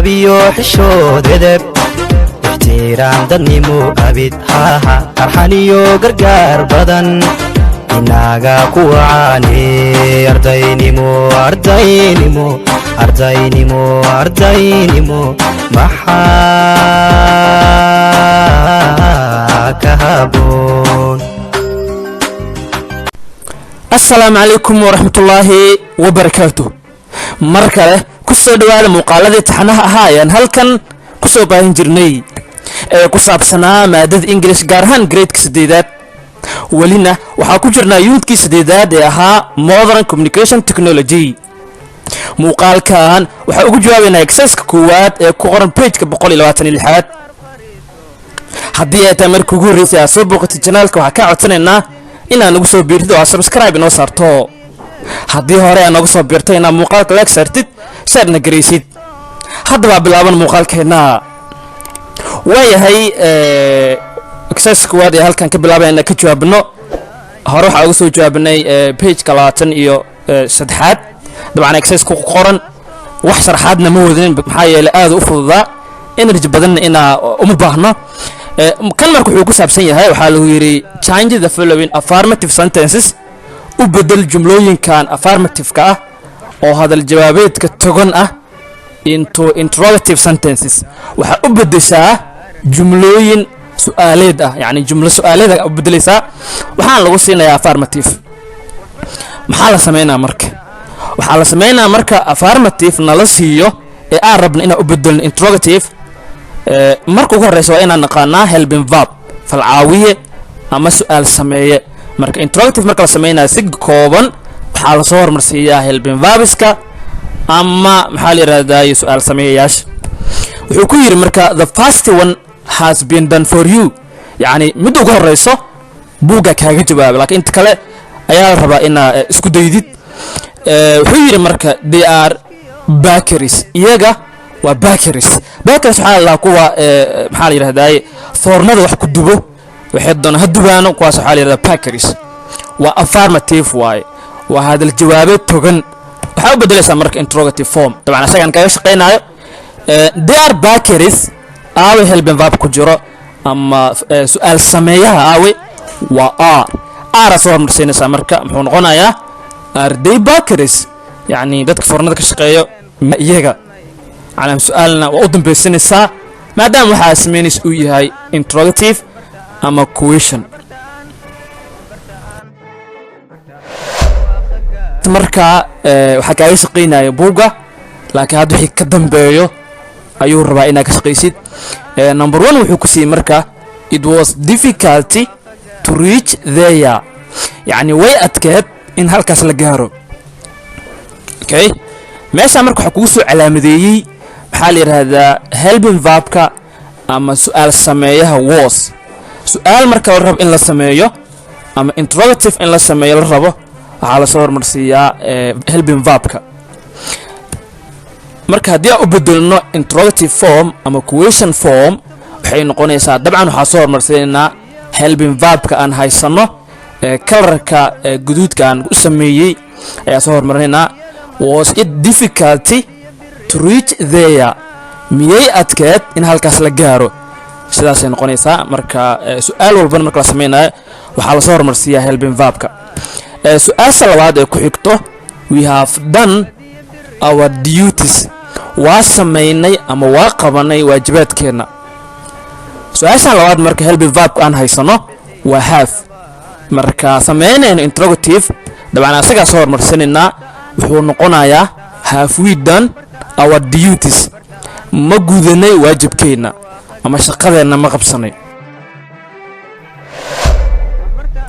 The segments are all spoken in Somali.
adabiyo xishood edeb ixtiraam dadnimo abid haha arxaniyo gargaar badan inaga ku wacaane ardaynimo maxaa ka haboon. السلام عليكم ورحمة الله وبركاته. مركله كسر دوال مقالة تحنها هايان هل كان كسر باين جرني كسر بسنا مادة إنجليش جارهان جريد كسديدات ولنا وحاكو جرنا يود كسديدات ها modern communication technology مقال كان وحاكو جوابنا إكساس كوات كورن بيج كبقول الواتن الحاد حدي أتمر كوجوري سياسة بقت الجنال كوحكا عطنا inaan nagu soo biirtid oo subscribe inoo saarto haddii hore aan nagu soo biirtay inaan muuqaalka like saartid saarna garaysid haddaba bilaaban muuqaalkeena waayahay access kuwaad ee halkan ka bilaabayna ka jawaabno hore waxa ugu soo jawaabnay page 23 dabcan access ku qoran wax sharaxaadna ma wadin maxaa yeelay aad u fududaa energy badan inaa uma baahno kan markuu wuxuu ku saabsan yahay waxa lagu yiri change the following affirmative sentences u bedel jumlooyinkan affirmative ka ah oo hadal jawaabeedka togan ah into interrogative sentences waxa u bedeshaa jumlooyin su'aaleed ah yani jumlo su'aaleed u bedelaysa waxaan lagu siinayaa affirmative maxaa la sameeynaa marka waxaa la sameeynaa marka affirmative nala siiyo ee aan rabno inaan u bedelno interrogative marka ugu horeysa waa inaan naqaanaa helping verb falcaawiye ama su'aal sameeye marka interrogative marka la sameeynayo si kooban waxaa la soo hormarsiiyaa helping verbska ama maxaa la yiraahdaa su'aal sameeyayaasha wuxuu ku yiri marka the first one has been done for you yani mid ugu horeyso buuga kaaga jawaab laakiin inta kale ayaa la rabaa inaa isku daydid wuxuu yiri marka they are bakeries iyaga waa bakeries waxa la kuwa maxaa la yiraahdaa foornada wax ku dubo waxay doona hadubaano kuwaas waxa la yiraahdaa bakeries waa affirmative way waa hadal jawaabeed togan waxa u bedelaysaa marka interrogative form dabcan asagan kaga shaqeynayo they are bakeries aawe helping verb ku jiro ama su'aal sameeyaha aawe waa are soo marsiinaysa marka muxuu noqonayaa are they bakeries yani dadka foornada ka shaqeeyo iyaga على سؤالنا وأظن بسنسا ما دام وحا اسمينيس هاي interrogative أما question مركا وحا كاي شقينا يبوغا لكن هادو حي كدن بيو أيو ربائنا كشقيسيد number 1 وحو كسي مركا it was difficulty to reach there يعني وي أتكاد إن هالكاس لقارو okay ماشا مركا حكوسو علامديي حال هذا helping verbka ama su'aal sameeyaha was su'aal marka la rabo in la sameeyo ama interrogative in la sameeyo la rabo waxa la soo hormarsiiyaa helping verbka marka hadii aan u bedelno interrogative form ama question form waxay noqonaysaa dabcan waxa soo hormarsiinaa helping verbka aan haysano colorka guduudka aan u sameeyay ayaa soo hormarinaa was it difficulty to reach there miyay adkeed in halkaas la gaaro sidaas ay noqonaysaa marka su'aal walba marka la sameeynayo waxa la soo hormarsiiyaa helping verbka su'aasha labaad ee ku xigto we have done our duties waa sameeynay ama waa qabanay waajibaadkeena su'aasha labaad marka helping verbka aan haysano waa have marka sameeynayna interrogative dabcan asaga soo hormarsinayna wuxuu noqonayaa have we done our duties ma gudanay waajibkeena ama shaqadeena ma qabsanay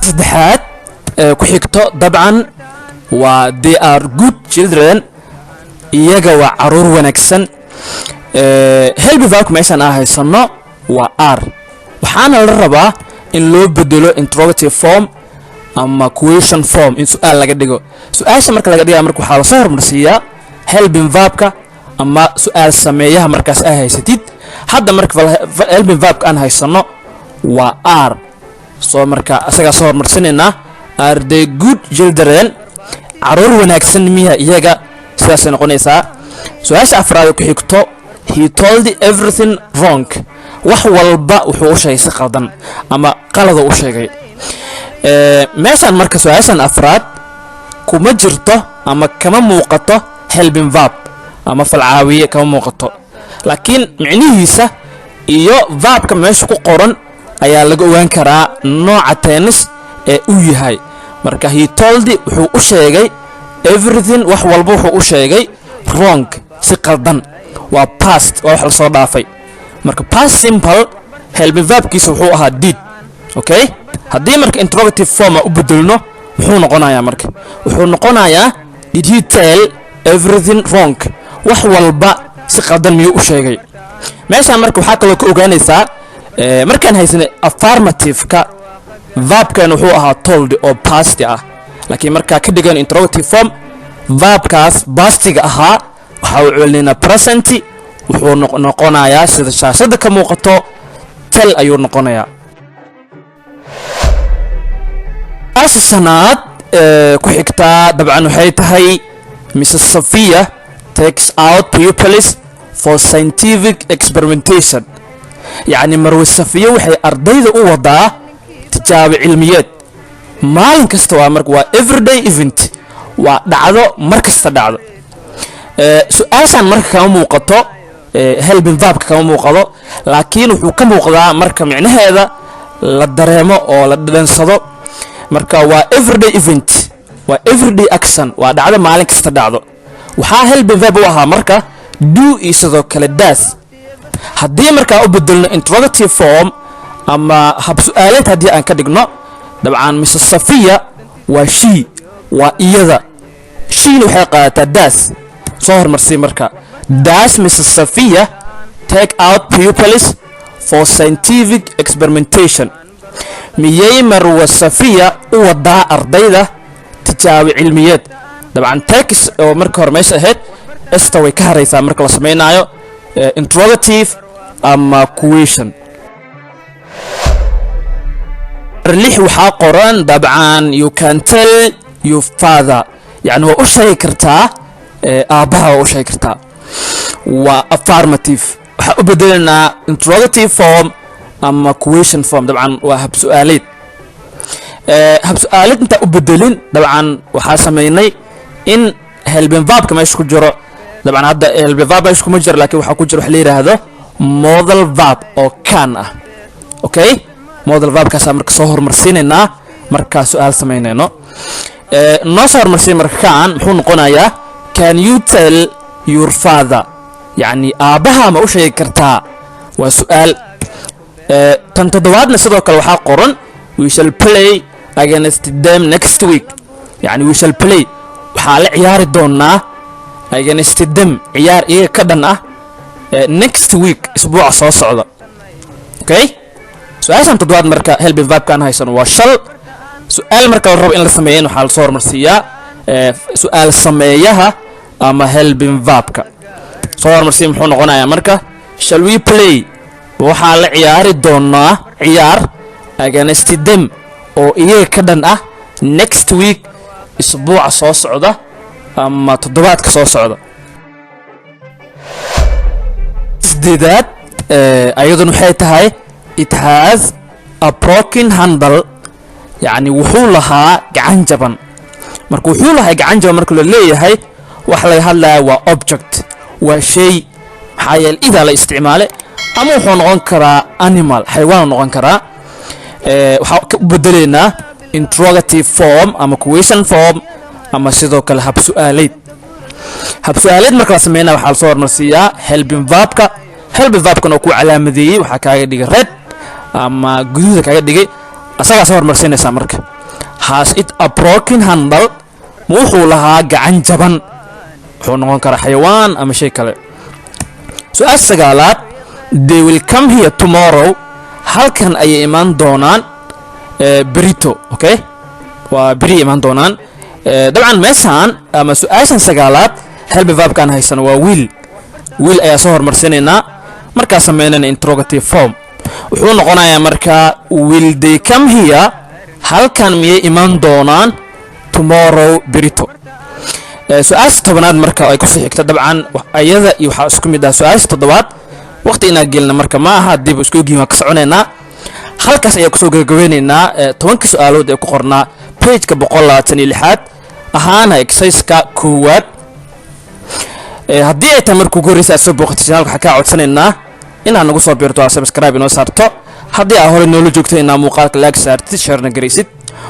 saddexaad ku xigto dabcan waa they are good children iyaga waa caruur wanaagsan helping verb meeshan aan haysano waa are waxaana la rabaa in loo bedelo interrogative form ama question form in su'aal laga dhigo su'aasha marka laga dhigaa marka waxa la soo hormarsiiyaa helping verbka ama su'aal sameeyaha markaas ay haysatid hadda marka helping verbka aan haysano waa are soo marka asaga soo hormarsinayna are they good children caruur wanaagsan miya iyaga sidaas noqonaysaa su'aasha afraad ku xigto he told everything wrong wax walba wuxuu u sheegay si qaldan ama qalad u sheegay meeshan marka su'aashan afraad kuma jirto ama kama muuqato helping verb ama falcaawiye kama muuqato laakiin micnihiisa iyo verbka meesha ku qoran ayaa laga ogaan karaa nooca tennis ee uu yahay marka he told wuxuu u sheegay everything wax walba wuxuu u sheegay wrong si qaldan waa past waa wax la soo dhaafay marka past simple helping verbkiisa wuxuu ahaa did okay haddii marka interrogative form u bedelno wuxuu noqonayaa marka wuxuu noqonayaa did he tell everything wrong wax walba si qaldan miyuu u sheegay meeshaan marka waxaa kaloo ka ogaanaysaa markaan haysanay affirmative-ka verbkan wuxuu ahaa told oo past ah laakiin markaa ka dhigan interrogative form verbkaas pastiga ahaa waxa uu celinaa present wuxuu noqonayaa sida shaashada ka muuqato tell ayuu noqonayaa asanaad ku xigtaa dabcan waxay tahay Mrs. Sophia takes out pupils for scientific experimentation يعني marwe Sophia waxay ardayda u wadaa tijaabo cilmiyeed maalin kasta waa marka waa everyday event waa dhacdo mar kasta dhacdo su'aashan marka kama muuqato helping verb kama muuqado laakiin wuxuu ka muuqdaa marka micnaheeda la dareemo oo la dhansado marka waa everyday event waa everyday action waa dhacdo maalin kasta dhacdo waxaa helping verb u ahaa marka do iyo sidoo kale does haddii markaa u bedelno interrogative form ama hab su'aaleed haddii aan ka dhigno dabcan Mrs. Sophia waa she waa iyada sheena waxay qaadataa does soo hormarsii marka does Mrs. Sophia take out pupils for scientific experimentation miyay marwe Sophia u wadaa ardayda tijaabo cilmiyeed dabcan takes oo marka hore meesha ahayd esta way ka haraysaa marka la samaynayo interrogative ama question lix waxaa qoran dabcan you can tell your father yani waa u sheegi kartaa aabaha waa u sheegi kartaa waa affirmative waxaa u bedelanaa interrogative form ama question form dabcan waa hab su'aaleed inta u bedelin dabcan waxaa sameynay in helping verbka meesha ku jiro dabcan hadda helping verb meesha kuma jiro laakiin waxaa ku jiro wax la yiraahdo modal verb oo can ah okay modal verbkaas marka soo hormarsiinayna marka su'aal sameynayno noo soo hormarsiin marka can muxuu noqonayaa can you tell your father yani aabaha ma u sheegi kartaa waa su'aal tan toddobaadna sidoo kale waxaa qoran we shall play against them next week yani we shall play waxaa la ciyaari doonaa against them ciyaar iyaga ka dhan ah next week isbuuca soo socda okay su'aashan toddobaad marka helping verbkan haysan waa shal su'aal marka la rabo in la sameeyo waxaa la soo hormarsiiyaa su'aal sameeyaha ama helping verbka soo hormarsiin muxuu noqonayaa marka shall we play waxaa la ciyaari doonaa ciyaar against them oo iyaga ka dhan ah next week isbuuca soo socda ama toddobaadka soo socda sideedaad ayaduna waxay tahay it has a broken handle yani wuxuu lahaa gacan jaban marka wuxuu lahaa gacan jaban marka la leeyahay wax laga hadlaya waa object waa shay maxaa yeelay idaa la isticmaale ama wuxuu noqon karaa animal xayawaan noqon karaa waxaa ka bedeleynaa interrogative form ama question form ama sidoo kale hab su'aaleed marka la sameeyna waxaa la soo hormarsiiyaa helping verbka oo ku calaamadeeyay waxaa kaaga dhigay red ama guduuda kaaga dhigay asagaa soo hormarsiinaysaa marka has it a broken handle ma wuxuu lahaa gacan jaban wuxuu noqon karaa xayawaan ama shay kale su'aal sagaalaad they will come here tomorrow halkan ayay imaan doonaan berito okay waa beri imaan doonaan dabcan meeshaan ama su'aashan sagaalaad helping verbkan haysan waa will ayaa soo hormarsiinaynaa markaa sameynayna interrogative form wuxuu noqonayaa marka will they come here halkan miyay imaan doonaan tomorrow berito سؤال تبناد مركا أي كسي حكتا طبعا أيضا يوحى اسكمي دا سؤال تضوات وقت إنا قلنا مركا ما هاد ديب اسكو جيما كسعونينا halkaas ayaa kusoo gabagabaynaynaa 10 su'aalood ee ku qornaa page-ka 126 ahaana exercise-ka koowaad haddii ay tahay markuu gooraysa soo booqatay channel-ka waxaa kaa codsanaynaa inaad nagu soo biirto oo subscribe inoo saarto haddii aad hore noola joogto inaa muuqaalka like saartid share-na garaysid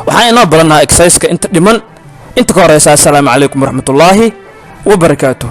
waxaan inoo baranayaa exercise-ka inta dhiman inta ka horeysa assalaamu calaykum waraxmatullaahi wabarakaatuh